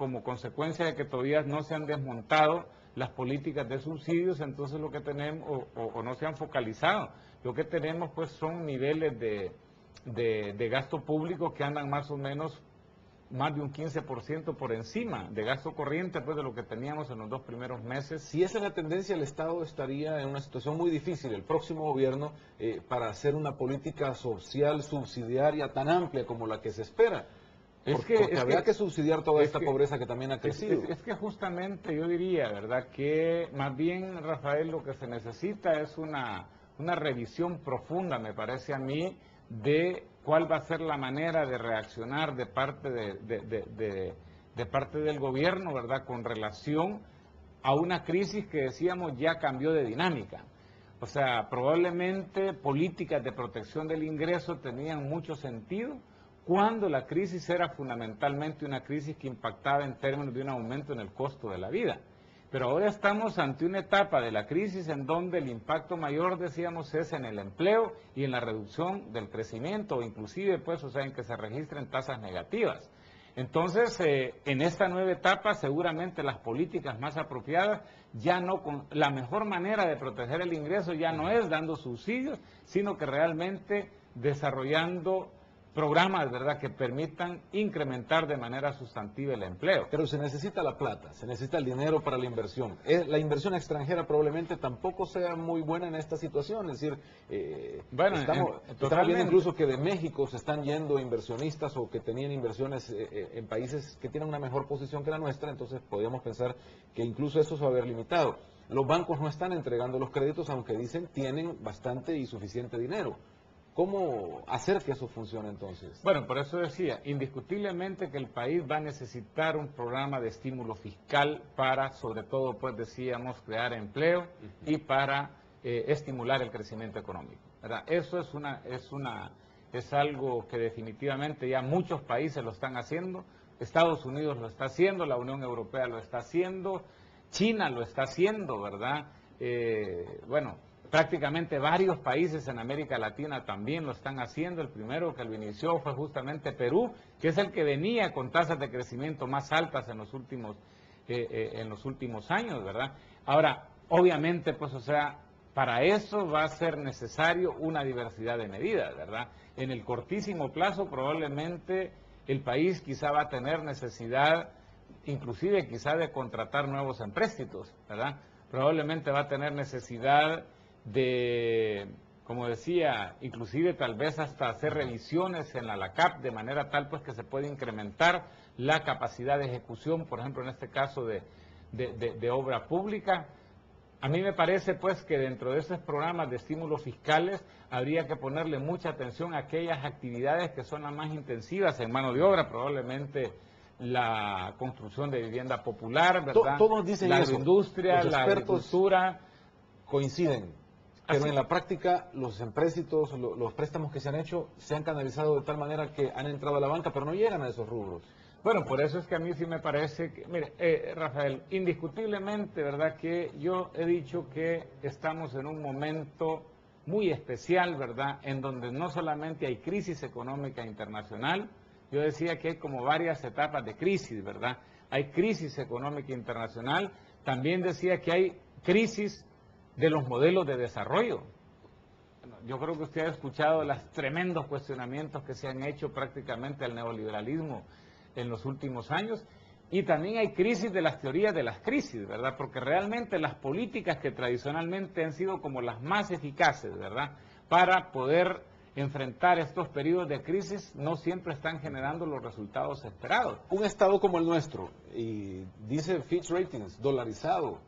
como consecuencia de que todavía no se han desmontado las políticas de subsidios, entonces lo que tenemos, o no se han focalizado, lo que tenemos pues son niveles de gasto público que andan más o menos más de un 15% por encima de gasto corriente pues de lo que teníamos en los 2 primeros meses. Si esa es la tendencia, el Estado estaría en una situación muy difícil, el próximo gobierno, para hacer una política social subsidiaria tan amplia como la que se espera. Porque habría que subsidiar toda esta pobreza que también ha crecido. Es que justamente yo diría, ¿verdad?, que más bien, Rafael, lo que se necesita es una revisión profunda, me parece a mí, de cuál va a ser la manera de reaccionar de parte de parte del gobierno, ¿verdad?, con relación a una crisis que decíamos ya cambió de dinámica. O sea, probablemente políticas de protección del ingreso tenían mucho sentido cuando la crisis era fundamentalmente una crisis que impactaba en términos de un aumento en el costo de la vida. Pero ahora estamos ante una etapa de la crisis en donde el impacto mayor, decíamos, es en el empleo y en la reducción del crecimiento, o inclusive, pues, o sea, en que se registren tasas negativas. Entonces, en esta nueva etapa, seguramente las políticas más apropiadas, ya no, la mejor manera de proteger el ingreso ya no es dando subsidios, sino que realmente desarrollando programas, ¿verdad?, que permitan incrementar de manera sustantiva el empleo. Pero se necesita la plata, se necesita el dinero para la inversión. La inversión extranjera probablemente tampoco sea muy buena en esta situación, es decir, estamos viendo incluso que de México se están yendo inversionistas o que tenían inversiones en países que tienen una mejor posición que la nuestra, entonces podríamos pensar que incluso eso se va a ver limitado. Los bancos no están entregando los créditos, aunque dicen tienen bastante y suficiente dinero. ¿Cómo hacer que eso funcione entonces? Bueno, por eso decía, indiscutiblemente que el país va a necesitar un programa de estímulo fiscal para, sobre todo, pues decíamos, crear empleo y para estimular el crecimiento económico, ¿verdad? Eso es algo que definitivamente ya muchos países lo están haciendo. Estados Unidos lo está haciendo, la Unión Europea lo está haciendo, China lo está haciendo, ¿verdad? Bueno, prácticamente varios países en América Latina también lo están haciendo. El primero que lo inició fue justamente Perú, que es el que venía con tasas de crecimiento más altas en los últimos años, ¿verdad? Ahora, obviamente, pues, o sea, para eso va a ser necesario una diversidad de medidas, ¿verdad? En el cortísimo plazo, probablemente el país quizá va a tener necesidad, inclusive quizá de contratar nuevos empréstitos, ¿verdad? Probablemente va a tener necesidad de, como decía, inclusive tal vez hasta hacer revisiones en la LACAP de manera tal pues que se pueda incrementar la capacidad de ejecución, por ejemplo en este caso de obra pública. A mí me parece pues que dentro de esos programas de estímulos fiscales habría que ponerle mucha atención a aquellas actividades que son las más intensivas en mano de obra, probablemente la construcción de vivienda popular, ¿verdad? Todos dicen la eso. industria, Los la agricultura. Coinciden, pero en la práctica los empréstitos, los préstamos que se han hecho se han canalizado de tal manera que han entrado a la banca, pero no llegan a esos rubros. Bueno, por eso es que a mí sí me parece que, mire, Rafael, indiscutiblemente, ¿verdad?, que yo he dicho que estamos en un momento muy especial, ¿verdad?, en donde no solamente hay crisis económica internacional, yo decía que hay como varias etapas de crisis, ¿verdad? Hay crisis económica internacional, también decía que hay crisis de los modelos de desarrollo. Yo creo que usted ha escuchado los tremendos cuestionamientos que se han hecho prácticamente al neoliberalismo en los últimos años, y también hay crisis de las teorías de las crisis, ¿verdad? Porque realmente las políticas que tradicionalmente han sido como las más eficaces, ¿verdad?, para poder enfrentar estos periodos de crisis no siempre están generando los resultados esperados. Un estado como el nuestro, y dice Fitch Ratings, dolarizado.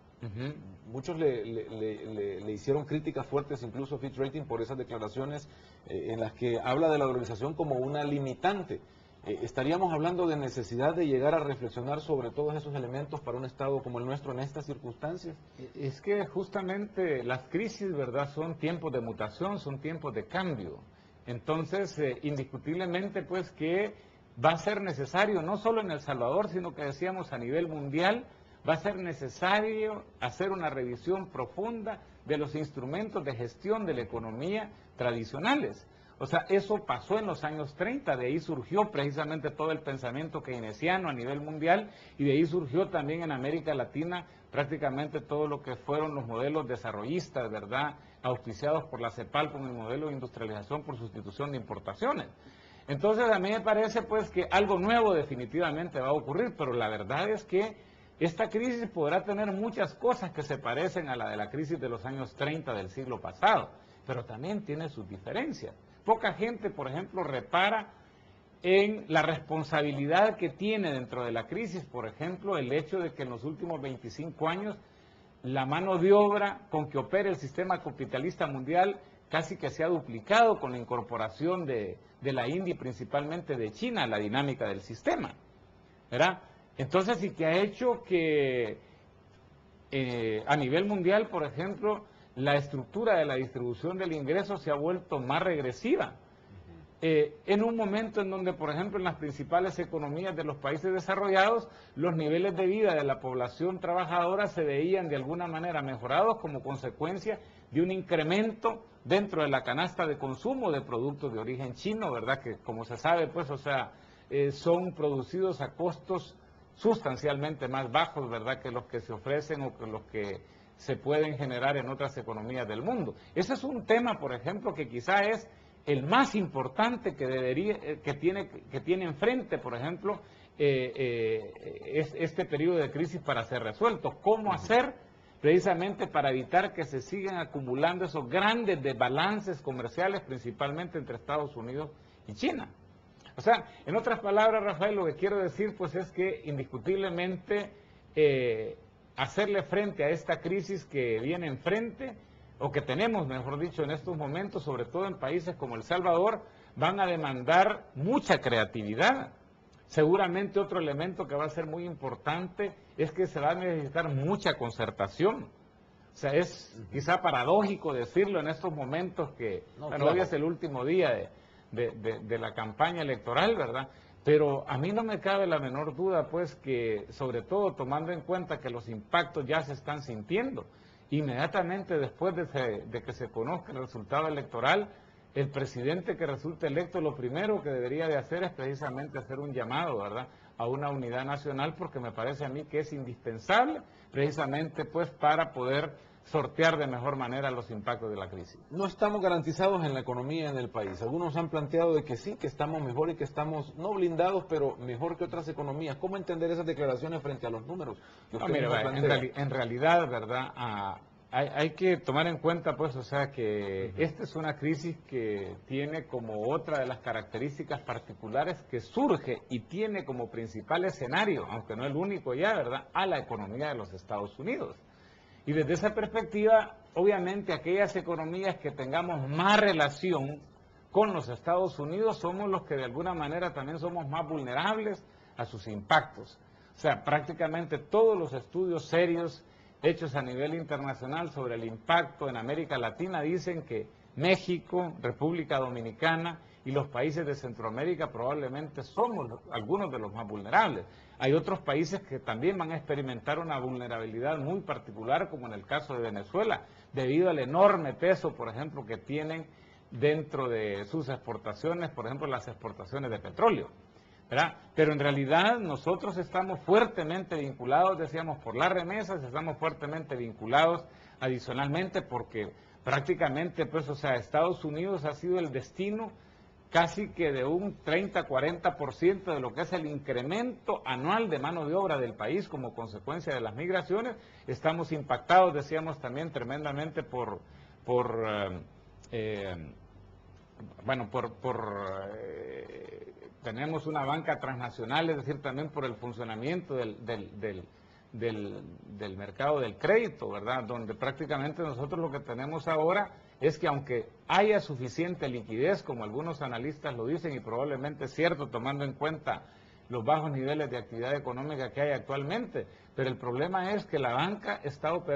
Muchos le hicieron críticas fuertes, incluso Fitch Rating, por esas declaraciones en las que habla de la dolarización como una limitante. ¿Estaríamos hablando de necesidad de llegar a reflexionar sobre todos esos elementos para un Estado como el nuestro en estas circunstancias? Es que justamente las crisis, ¿verdad?, son tiempos de mutación, son tiempos de cambio. Entonces, indiscutiblemente, pues, que va a ser necesario, no solo en El Salvador, sino que decíamos a nivel mundial, va a ser necesario hacer una revisión profunda de los instrumentos de gestión de la economía tradicionales. O sea, eso pasó en los años 30, de ahí surgió precisamente todo el pensamiento keynesiano a nivel mundial y de ahí surgió también en América Latina prácticamente todo lo que fueron los modelos desarrollistas, ¿verdad?, auspiciados por la CEPAL con el modelo de industrialización por sustitución de importaciones. Entonces a mí me parece pues que algo nuevo definitivamente va a ocurrir, pero la verdad es que esta crisis podrá tener muchas cosas que se parecen a la de la crisis de los años 30 del siglo pasado, pero también tiene sus diferencias. Poca gente, por ejemplo, repara en la responsabilidad que tiene dentro de la crisis, por ejemplo, el hecho de que en los últimos 25 años la mano de obra con que opera el sistema capitalista mundial casi que se ha duplicado con la incorporación de la India y principalmente de China a la dinámica del sistema, ¿verdad? Entonces, sí que ha hecho que a nivel mundial, por ejemplo, la estructura de la distribución del ingreso se ha vuelto más regresiva. En un momento en donde, por ejemplo, en las principales economías de los países desarrollados, los niveles de vida de la población trabajadora se veían de alguna manera mejorados como consecuencia de un incremento dentro de la canasta de consumo de productos de origen chino, ¿verdad? Que como se sabe, pues, o sea, son producidos a costos sustancialmente más bajos, ¿verdad?, que los que se ofrecen o que los que se pueden generar en otras economías del mundo. Ese es un tema, por ejemplo, que quizá es el más importante que tiene enfrente, por ejemplo, este periodo de crisis para ser resuelto. ¿Cómo hacer precisamente para evitar que se sigan acumulando esos grandes desbalances comerciales, principalmente entre Estados Unidos y China? O sea, en otras palabras, Rafael, lo que quiero decir pues es que indiscutiblemente hacerle frente a esta crisis que viene enfrente, o que tenemos, mejor dicho, en estos momentos, sobre todo en países como El Salvador, van a demandar mucha creatividad. Seguramente otro elemento que va a ser muy importante es que se va a necesitar mucha concertación. O sea, es quizá paradójico decirlo en estos momentos que, bueno, hoy es el último día de la campaña electoral, ¿verdad? Pero a mí no me cabe la menor duda, pues, que sobre todo tomando en cuenta que los impactos ya se están sintiendo, inmediatamente después de que se conozca el resultado electoral, el presidente que resulte electo lo primero que debería de hacer es precisamente hacer un llamado, ¿verdad?, a una unidad nacional, porque me parece a mí que es indispensable precisamente pues para poder sortear de mejor manera los impactos de la crisis. No estamos garantizados en la economía en el país. Algunos han planteado de que sí, que estamos mejor y que estamos, no blindados, pero mejor que otras economías. ¿Cómo entender esas declaraciones frente a los números? No, mira, en realidad, ¿verdad?, hay que tomar en cuenta, pues, o sea, que esta es una crisis que tiene como otra de las características particulares que surge y tiene como principal escenario, aunque no el único ya, ¿verdad?, a la economía de los Estados Unidos. Y desde esa perspectiva, obviamente, aquellas economías que tengamos más relación con los Estados Unidos somos los que de alguna manera también somos más vulnerables a sus impactos. O sea, prácticamente todos los estudios serios hechos a nivel internacional sobre el impacto en América Latina dicen que México, República Dominicana y los países de Centroamérica probablemente somos algunos de los más vulnerables. Hay otros países que también van a experimentar una vulnerabilidad muy particular, como en el caso de Venezuela, debido al enorme peso, por ejemplo, que tienen dentro de sus exportaciones, por ejemplo, las exportaciones de petróleo, ¿verdad? Pero en realidad nosotros estamos fuertemente vinculados, decíamos, por las remesas, estamos fuertemente vinculados adicionalmente porque prácticamente, pues, o sea, Estados Unidos ha sido el destino casi que de un 30-40% de lo que es el incremento anual de mano de obra del país como consecuencia de las migraciones. Estamos impactados, decíamos, también tremendamente tenemos una banca transnacional, es decir, también por el funcionamiento del mercado del crédito, ¿verdad?, donde prácticamente nosotros lo que tenemos ahora es que aunque haya suficiente liquidez, como algunos analistas lo dicen, y probablemente es cierto tomando en cuenta los bajos niveles de actividad económica que hay actualmente, pero el problema es que la banca está operando